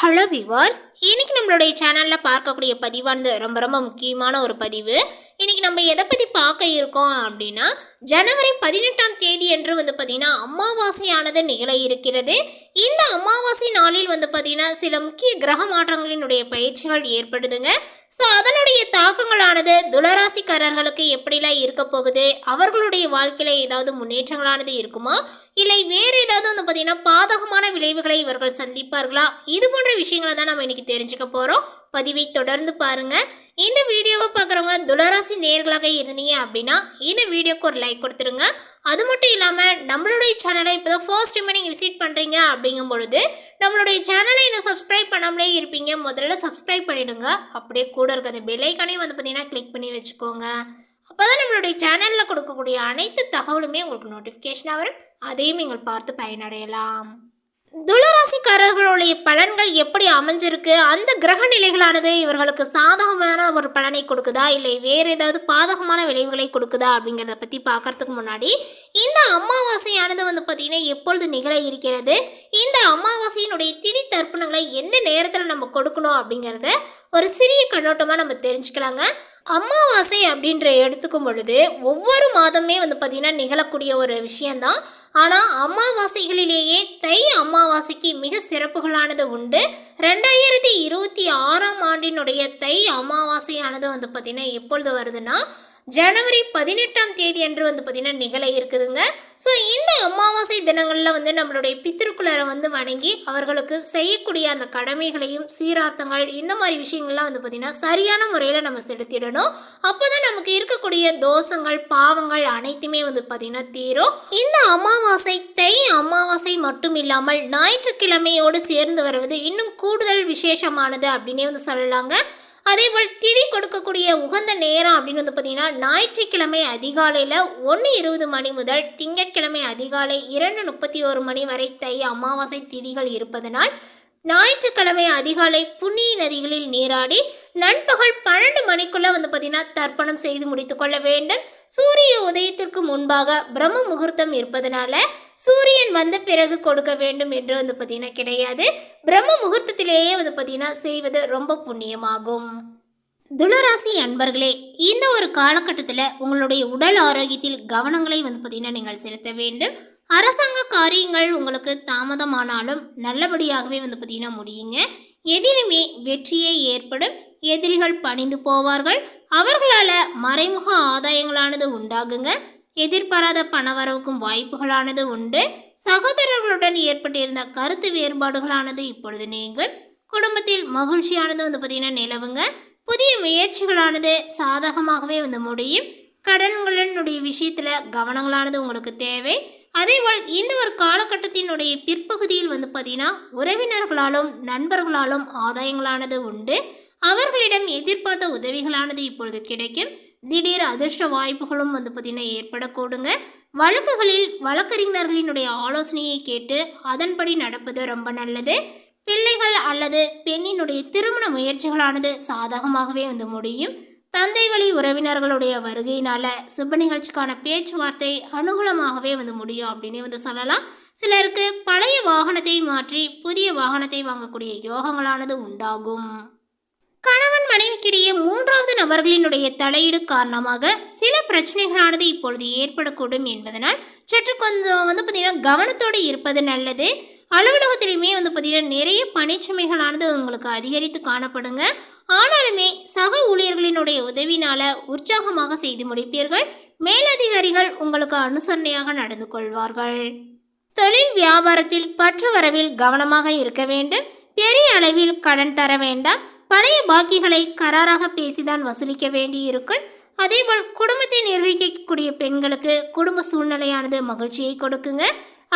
Hello viewers, இன்னைக்கு நம்மளுடைய சேனலில் பார்க்கக்கூடிய பதிவானது ரொம்ப முக்கியமான ஒரு பதிவு. இன்னைக்கு நம்ம எதை பற்றி பார்க்க இருக்கோம் அப்படின்னா, ஜனவரி 18ஆம் தேதி என்று பார்த்தீங்கன்னா அமாவாசையானது நிகழ இருக்கிறது. இந்த அமாவாசை நாளில் பார்த்தீங்கன்னா சில முக்கிய கிரக மாற்றங்களினுடைய பயிற்சிகள் ஏற்படுதுங்க. ஸோ அதனுடைய தாக்கங்களானது துளராசிக்காரர்களுக்கு எப்படிலாம் இருக்க போகுது, அவர்களுடைய வாழ்க்கையில் ஏதாவது முன்னேற்றங்களானது இருக்குமா, இல்லை வேறு ஏதாவது பார்த்தீங்கன்னா பாதகமான விளைவுகளை இவர்கள் சந்திப்பார்களா, இது போன்ற விஷயங்களை தான் நம்ம இன்னைக்கு தெரிஞ்சுக்க போகிறோம். பதிவை தொடர்ந்து பாருங்க. இந்த வீடியோவை பார்க்குறவங்க துளராசி நேயர்களாக இருந்தீங்க அப்படின்னா இந்த வீடியோக்கு ஒரு லைக் கொடுத்துருங்க. அது மட்டும் இல்லாமல் நம்மளுடைய சேனலை இப்போ தான் ஃபர்ஸ்ட் டைம் நீங்கள் விசிட் பண்ணுறீங்க அப்படிங்கும் பொழுது நம்மளுடைய சேனலை இன்னும் சப்ஸ்கிரைப் பண்ணாமலே இருப்பீங்க. முதல்ல சப்ஸ்கிரைப் பண்ணிவிடுங்க. அப்படியே கூட இருக்கிற பெல் ஐக்கானையும் பார்த்தீங்கன்னா கிளிக் பண்ணி வச்சுக்கோங்க. அப்போ தான் நம்மளுடைய சேனலில் கொடுக்கக்கூடிய அனைத்து தகவலுமே உங்களுக்கு நோட்டிஃபிகேஷனாக வரும். அதையும் நீங்கள் பார்த்து பயனடையலாம். துளராசிக்காரர்களுடைய பலன்கள் எப்படி அமைஞ்சிருக்கு, அந்த கிரக நிலைகளானது இவர்களுக்கு சாதகமான ஒரு பலனை கொடுக்குதா, இல்லை வேறு ஏதாவது பாதகமான விளைவுகளை கொடுக்குதா அப்படிங்கிறத பற்றி பார்க்கறதுக்கு முன்னாடி, இந்த அமாவாசையானது பார்த்தீங்கன்னா எப்பொழுது நிகழ இருக்கிறது, இந்த அமாவாசையினுடைய திதி தர்ப்பணங்களை எந்த நேரத்தில் நம்ம கொடுக்கணும் அப்படிங்கிறத ஒரு சிறிய கண்ணோட்டமாக நம்ம தெரிஞ்சுக்கலாங்க. அமாவாசை அப்படின்ற எடுத்துக்கும் பொழுது ஒவ்வொரு மாதமே பார்த்தீங்கன்னா நிகழக்கூடிய ஒரு விஷயந்தான். ஆனால் அமாவாசைகளிலேயே தை அமாவாசைக்கு மிக சிறப்புகளானது உண்டு. 2026ஆம் ஆண்டினுடைய தை அமாவாசையானது பார்த்தீங்கன்னா எப்பொழுது வருதுன்னா ஜனவரி 18ஆம் தேதி அன்று பார்த்தீங்கன்னா நிகழ இருக்குதுங்க. ஸோ இந்த அமாவாசை தினங்களில் நம்மளுடைய பித்திருக்குள்ளரை வணங்கி அவர்களுக்கு செய்யக்கூடிய அந்த கடமைகளையும் சீரார்த்தங்கள் இந்த மாதிரி விஷயங்கள்லாம் பார்த்தீங்கன்னா சரியான முறையில் நம்ம செலுத்திடணும். அப்போ தான் நமக்கு இருக்கக்கூடிய தோஷங்கள் பாவங்கள் அனைத்துமே பார்த்தீங்கன்னா தீரும். இந்த அமாவாசை தை அமாவாசை மட்டும் இல்லாமல் ஞாயிற்றுக்கிழமையோடு சேர்ந்து வருவது இன்னும் கூடுதல் விசேஷமானது அப்படின்னே சொல்லலாங்க. அதேபோல் திதி கொடுக்கக்கூடிய உகந்த நேரம் அப்படின்னு பார்த்தீங்கன்னா ஞாயிற்றுக்கிழமை அதிகாலையில் 1:20 மணி முதல் திங்கட்கிழமை அதிகாலை 2:31 மணி வரை தை அமாவாசை திதிகள் இருப்பதனால் ஞாயிற்றுக்கிழமை அதிகாலை புண்ணிய நதிகளில் நீராடி நண்பகல் 12 மணிக்குள்ளே பார்த்தீங்கன்னா தர்ப்பணம் செய்து முடித்து கொள்ள வேண்டும். சூரிய உதயத்திற்கு முன்பாக பிரம்ம முகூர்த்தம் இருப்பதனால சூரியன் வந்த பிறகு கொடுக்க வேண்டும் என்று பார்த்தீங்கன்னா கிடையாது. பிரம்ம முகூர்த்தத்திலேயே பார்த்தீங்கன்னா செய்வது ரொம்ப புண்ணியமாகும். துளராசி அன்பர்களே, இந்த ஒரு காலகட்டத்தில் உங்களுடைய உடல் ஆரோக்கியத்தில் கவனங்களை பார்த்தீங்கன்னா நீங்கள் செலுத்த வேண்டும். அரசாங்க காரியங்கள் உங்களுக்கு தாமதமானாலும் நல்லபடியாகவே பார்த்தீங்கன்னா முடியுங்க. எதிலுமே வெற்றியே ஏற்படும். எதிரிகள் பணிந்து போவார்கள். அவர்களால் மறைமுக ஆதாயங்களானது உண்டாகுங்க. எதிர்பாராத பணவரவுக்கும் வாய்ப்புகளானது உண்டு. சகோதரர்களுடன் ஏற்பட்டிருந்த கருத்து வேறுபாடுகளானது இப்பொழுது நீங்கும். குடும்பத்தில் மகிழ்ச்சியானது பார்த்தீங்கன்னா நிலவுங்க. புதிய முயற்சிகளானது சாதகமாகவே முடியும். கடன்களினுடைய விஷயத்தில் கவனங்களானது உங்களுக்கு தேவை. அதேபோல் இந்த ஒரு காலகட்டத்தினுடைய பிற்பகுதியில் பார்த்தீங்கன்னா உறவினர்களாலும் நண்பர்களாலும் ஆதாயங்களானது உண்டு. அவர்களிடம் எதிர்பார்த்த உதவிகளானது இப்பொழுது கிடைக்கும். திடீர் அதிர்ஷ்ட வாய்ப்புகளும் பார்த்தீங்கன்னா ஏற்படக்கூடுங்க. வழக்குகளில் வழக்கறிஞர்களினுடைய ஆலோசனையை கேட்டு அதன்படி நடப்பது ரொம்ப நல்லது. பிள்ளைகள் அல்லது பெண்ணினுடைய திருமண முயற்சிகளானது சாதகமாகவே முடியும். தந்தை வழி உறவினர்களுடைய வருகையினால சுப நிகழ்ச்சிக்கான பேச்சுவார்த்தை அனுகூலமாகவே முடியும் அப்படின்னு சொல்லலாம். சிலருக்கு பழைய வாகனத்தை மாற்றி புதிய வாகனத்தை வாங்கக்கூடிய யோகங்களானது உண்டாகும். கணவன் மனைவிக்கிடையே மூன்றாவது நபர்களினுடைய தலையீடு காரணமாக சில பிரச்சனைகளானது இப்பொழுது ஏற்படக்கூடும் என்பதனால் சற்று கொஞ்சம் பார்த்தீங்கன்னா கவனத்தோடு இருப்பது நல்லது. அலுவலகத்திலையுமே பார்த்தீங்கன்னா நிறைய பணிச்சுமைகளானது உங்களுக்கு அதிகரித்து காணப்படுங்க. ஆனாலுமே சக ஊழியர்களினுடைய உதவினால உற்சாகமாக செய்து முடிப்பீர்கள். மேலதிகாரிகள் உங்களுக்கு அனுசரணையாக நடந்து கொள்வார்கள். தொழில் வியாபாரத்தில் பற்று வரவில் கவனமாக இருக்க வேண்டும். பெரிய அளவில் கடன் தர வேண்டாம். பழைய பாக்கிகளை கராராக பேசிதான் வசூலிக்க வேண்டி இருக்கும். அதேபோல் குடும்பத்தை நிர்வகிக்கக்கூடிய பெண்களுக்கு குடும்ப சூழ்நிலையானது மகிழ்ச்சியை கொடுக்குங்க.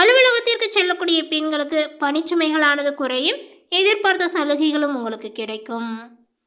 அலுவலகத்திற்கு செல்லக்கூடிய பெண்களுக்கு பணிச்சுமைகளானது குறையும். எதிர்பார்த்த சலுகைகளும் உங்களுக்கு கிடைக்கும்.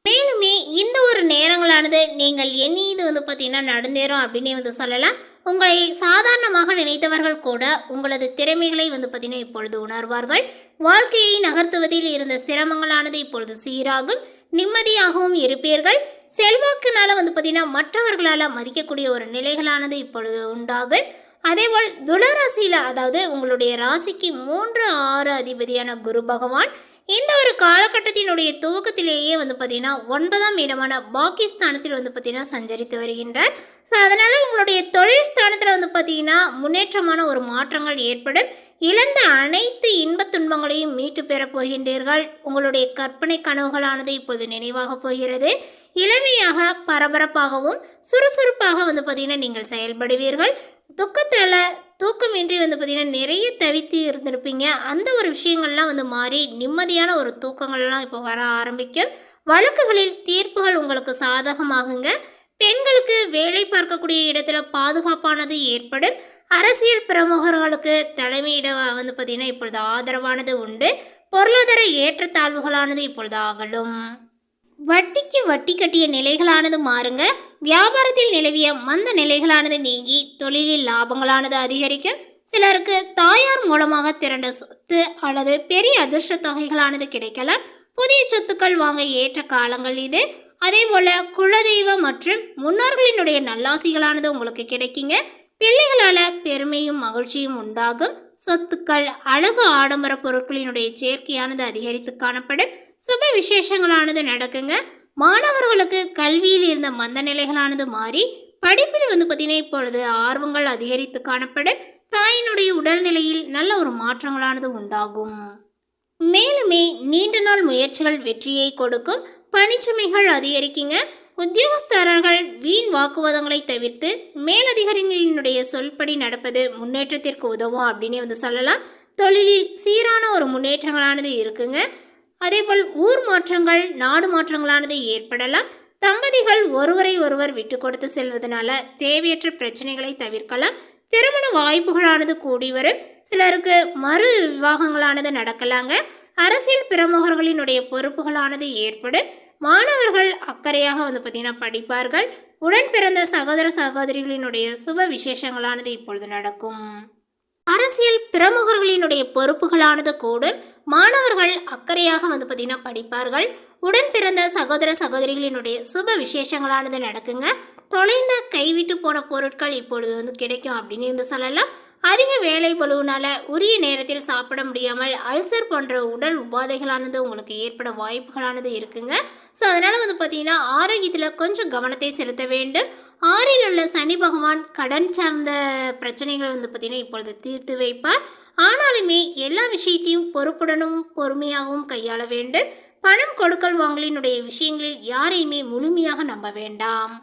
மேலுமே இந்த ஒரு நேரங்களானது நீங்கள் எண்ணியது பார்த்தீங்கன்னா நடந்தேறும் அப்படின்னு சொல்லலாம். உங்களை சாதாரணமாக நினைத்தவர்கள் கூட உங்களது திறமைகளை பார்த்தீங்கன்னா இப்பொழுது உணர்வார்கள். வாழ்க்கையை நகர்த்துவதில் இருந்த சிரமங்களானது இப்பொழுது சீராகும். நிம்மதியாகவும் இருப்பீர்கள். செல்வாக்குனால பார்த்தீங்கன்னா மற்றவர்களால் மதிக்கக்கூடிய ஒரு நிலைகளானது இப்பொழுது உண்டாகும். அதேபோல் துளராசியில், அதாவது உங்களுடைய ராசிக்கு 3, 6 அதிபதியான குரு பகவான் இந்த ஒரு காலகட்டத்தினுடைய துவக்கத்திலேயே வந்து பார்த்தீங்கன்னா 9ஆம் இடமான பாகிஸ்தானத்தில் வந்து பார்த்தீங்கன்னா சஞ்சரித்து வருகின்றார். ஸோ அதனால் உங்களுடைய தொழில் ஸ்தானத்தில் வந்து பார்த்தீங்கன்னா முன்னேற்றமான ஒரு மாற்றங்கள் ஏற்படும். இழந்த அனைத்து இன்பத் துன்பங்களையும் மீட்டு பெறப் போகின்றீர்கள். உங்களுடைய கற்பனை கனவுகளானது இப்பொழுது நினைவாக போகிறது. இளமையாக பரபரப்பாகவும் சுறுசுறுப்பாக வந்து பார்த்தீங்கன்னா நீங்கள் செயல்படுவீர்கள். துக்கத்தால் தூக்கமின்றி வந்து பார்த்திங்கன்னா நிறைய தவித்து இருந்திருப்பீங்க. அந்த ஒரு விஷயங்கள்லாம் வந்து மாறி நிம்மதியான ஒரு தூக்கங்கள்லாம் இப்போ வர ஆரம்பிக்கும். வழக்குகளில் தீர்ப்புகள் உங்களுக்கு சாதகமாகுங்க. பெண்களுக்கு வேலை பார்க்கக்கூடிய இடத்துல பாதுகாப்பானது ஏற்படும். அரசியல் பிரமுகர்களுக்கு தலைமையிட வந்து பார்த்திங்கன்னா இப்பொழுது ஆதரவானது உண்டு. பொருளாதார ஏற்றத்தாழ்வுகளானது இப்பொழுது அகலும். வட்டிக்கு வட்டி கட்டிய நிலைகளானது மாறுங்க. வியாபாரத்தில் நிலவிய மந்த நிலைகளானது நீங்கி தொழிலில் லாபங்களானது அதிகரிக்கும். சிலருக்கு தாயார் மூலமாக திரண்ட சொத்து அல்லது பெரிய அதிர்ஷ்ட தொகைகளானது கிடைக்கலாம். புதிய சொத்துக்கள் வாங்க ஏற்ற காலங்கள் இது. அதே போல குலதெய்வம் மற்றும் முன்னோர்களினுடைய நல்லாசிகளானது உங்களுக்கு கிடைக்குங்க. பிள்ளைகளால் பெருமையும் மகிழ்ச்சியும் உண்டாகும். சொத்துக்கள் அழகு ஆடம்பர பொருட்களினுடைய சேர்க்கையானது அதிகரித்து காணப்படும். சுப விசேஷங்களானது நடக்குங்க. மாணவர்களுக்கு கல்வியில் இருந்த மந்த நிலைகளானது மாறி படிப்பில் வந்து பார்த்தீங்கன்னா இப்பொழுது ஆர்வங்கள் அதிகரித்து காணப்படும். தாயினுடைய உடல்நிலையில் நல்ல ஒரு மாற்றங்களானது உண்டாகும். மேலுமே நீண்ட நாள் முயற்சிகள் வெற்றியை கொடுக்கும். பணிச்சுமைகள் அதிகரிக்குங்க. உத்தியோகஸ்தரர்கள் வீண் வாக்குவாதங்களை தவிர்த்து மேலதிகாரிகளினுடைய சொல்படி நடப்பது முன்னேற்றத்திற்கு உதவும் அப்படின்னு வந்து சொல்லலாம். தொழிலில் சீரான ஒரு முன்னேற்றங்களானது இருக்குங்க. அதேபோல் ஊர் மாற்றங்கள் நாடு மாற்றங்களானது ஏற்படலாம். தம்பதிகள் ஒருவரை ஒருவர் விட்டு கொடுத்து செல்வதனால தேவையற்ற பிரச்சனைகளை தவிர்க்கலாம். திருமண வாய்ப்புகளானது கூடி வரும். சிலருக்கு மறு விவாகங்களானது நடக்கலாங்க. அரசியல் பிரமுகர்களினுடைய பொறுப்புகளானது ஏற்படும். மாணவர்கள் அக்கறையாக வந்து பார்த்திங்கன்னா படிப்பார்கள். உடன் பிறந்த சகோதர சகோதரிகளினுடைய சுப விசேஷங்களானது இப்பொழுது நடக்கும். அரசியல் பிரமுகர்களினுடைய பொறுப்புகளானது கூடும். மாணவர்கள் அக்கறையாக வந்து பார்த்திங்கன்னா படிப்பார்கள். உடன் பிறந்த சகோதர சகோதரிகளினுடைய சுப விசேஷங்களானது நடக்குங்க. தொலைந்த கைவிட்டு போன பொருட்கள் இப்பொழுது வந்து கிடைக்கும் அப்படின்னு வந்து சொல்லலாம். அதிக வேலை பளுவினால உரிய நேரத்தில் சாப்பிட முடியாமல் அல்சர் போன்ற உடல் உபாதைகளானது உங்களுக்கு ஏற்பட வாய்ப்புகளானது இருக்குங்க. ஸோ அதனால் வந்து பார்த்திங்கன்னா ஆரோக்கியத்தில் கொஞ்சம் கவனத்தை செலுத்த வேண்டும். 6இல் உள்ள சனி பகவான் கடன் சார்ந்த பிரச்சனைகள் வந்து பார்த்திங்கன்னா இப்பொழுது தீர்த்து வைப்பார். ஆனாலுமே எல்லா விஷயத்தையும் பொறுப்புடனும் பொறுமையாகவும் கையாள வேண்டும். பணம் கொடுக்கல் வாங்கலினுடைய விஷயங்களில் யாரையுமே முழுமையாக நம்ப வேண்டாம்.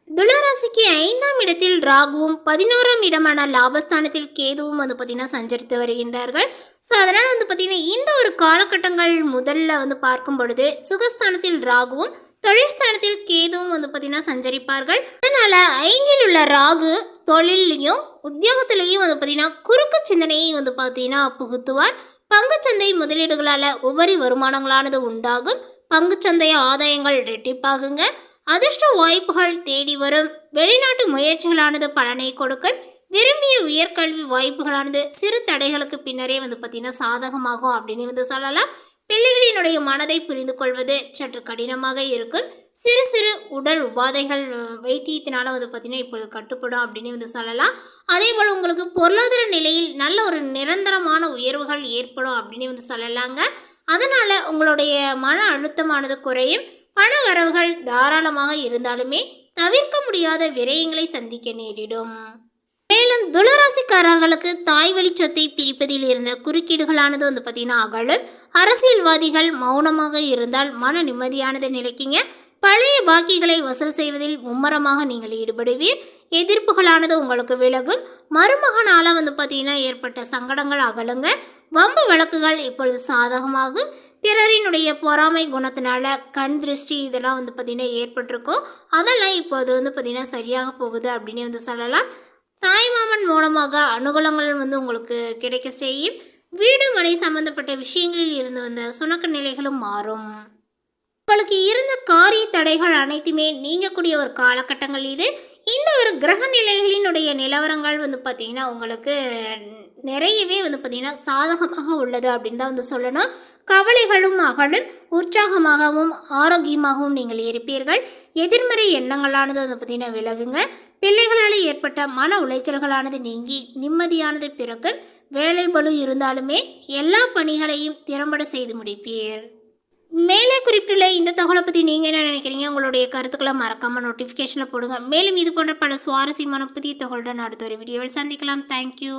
துளாராசிக்கு 5ஆம் இடத்தில் ராகுவும் 11ஆம் இடமான லாபஸ்தானத்தில் கேதுவும் வந்து பார்த்திங்கன்னா சஞ்சரித்து வருகின்றார்கள். ஸோ அதனால் வந்து பார்த்திங்கன்னா இந்த ஒரு காலகட்டங்கள் முதல்ல வந்து பார்க்கும் பொழுது சுகஸ்தானத்தில் ராகுவும் தொழில்ஸ்தானத்தில் கேதுவும் வந்து பார்த்திங்கன்னா சஞ்சரிப்பார்கள். அதனால் 5இல் உள்ள ராகு தொழிலையும் உத்தியோகத்திலையும் வந்து பார்த்திங்கன்னா குறுக்கு சிந்தனையை வந்து பார்த்திங்கன்னா புகுத்துவார். பங்குச்சந்தை முதலீடுகளால் உபரி வருமானங்களானது உண்டாகும். பங்குச்சந்தை ஆதாயங்கள் ரெட்டிப்பாகுங்க. அதிர்ஷ்ட வாய்ப்புகள் தேடி வரும். வெளிநாட்டு முயற்சிகளானது பலனை கொடுக்கும். விரும்பிய உயர்கல்வி வாய்ப்புகளானது சிறு தடைகளுக்கு பின்னரே வந்து பார்த்திங்கன்னா சாதகமாகும் அப்படின்னு வந்து சொல்லலாம். பிள்ளைகளினுடைய மனதை புரிந்து கொள்வது சற்று கடினமாக இருக்கும். சிறு சிறு உடல் உபாதைகள் வைத்தியத்தினால வந்து பார்த்திங்கன்னா இப்பொழுது கட்டுப்படும் அப்படின்னு வந்து சொல்லலாம். அதே போல் உங்களுக்கு பொருளாதார நிலையில் நல்ல ஒரு நிரந்தரமான உயர்வுகள் ஏற்படும் அப்படின்னு வந்து சொல்லலாங்க. அதனால் உங்களுடைய மன அழுத்தமானது குறையும். பண வரவுகள் தாராளமாக இருந்தாலுமே தவிர்க்க முடியாத விரயங்களை சந்திக்க நேரிடும். மேலும் துளராசிக்காரர்களுக்கு தாய் வழி சொத்தை பிரிப்பதில் இருந்த குறுக்கீடுகளானது வந்து பார்த்திங்கன்னா அகலும். அரசியல்வாதிகள் மௌனமாக இருந்தால் மன நிம்மதியானது நிலைக்குங்க. பழைய பாக்கிகளை வசூல் செய்வதில் மும்மரமாக நீங்கள் ஈடுபடுவீர். எதிர்ப்புகளானது உங்களுக்கு விலகும். மருமகனால வந்து பார்த்திங்கன்னா ஏற்பட்ட சங்கடங்கள் அகலுங்க. வம்பு வழக்குகள் இப்பொழுது சாதகமாகும். பிறரினுடைய பொறாமை குணத்தினால கண் திருஷ்டி இதெல்லாம் வந்து பார்த்திங்கன்னா ஏற்பட்டிருக்கும். அதெல்லாம் இப்போது வந்து பார்த்திங்கன்னா சரியாக போகுது அப்படின்னு வந்து சொல்லலாம். தாய்மாமன் மூலமாக அனுகூலங்கள் வந்து உங்களுக்கு கிடைக்க செய்யும். வீடு மனை சம்பந்தப்பட்ட விஷயங்களில் இருந்து வந்த சுணக்க நிலைகளும் மாறும். உங்களுக்கு இருந்த காரிய தடைகள் அனைத்துமே நீங்கக்கூடிய ஒரு காலகட்டங்கள் இது. இந்த ஒரு கிரக நிலைகளினுடைய நிலவரங்கள் வந்து பார்த்திங்கன்னா உங்களுக்கு நிறையவே வந்து பார்த்திங்கன்னா சாதகமாக உள்ளது அப்படின்னு தான் வந்து சொல்லணும். கவலைகளும் அகலும். உற்சாகமாகவும் ஆரோக்கியமாகவும் நீங்கள் இருப்பீர்கள். எதிர்மறை எண்ணங்களானது வந்து பார்த்திங்கன்னா விலகுங்க. பிள்ளைகளால் ஏற்பட்ட மன உளைச்சல்களானது நீங்கி நிம்மதியானது பிறக்கும். வேலை பளு இருந்தாலுமே எல்லா பணிகளையும் திறம்பட செய்து முடிப்பீர். மேலே குறிப்பிட்டுள்ள இந்த தகவலை பற்றி நீங்கள் என்ன நினைக்கிறீங்க? உங்களுடைய கருத்துக்களை மறக்காமல் நோட்டிஃபிகேஷனில் போடுங்க. மேலும் இது போன்ற பல சுவாரஸ்யமான புதிய தகவலுடன் அடுத்த ஒரு வீடியோவில் சந்திக்கலாம். தேங்க்யூ.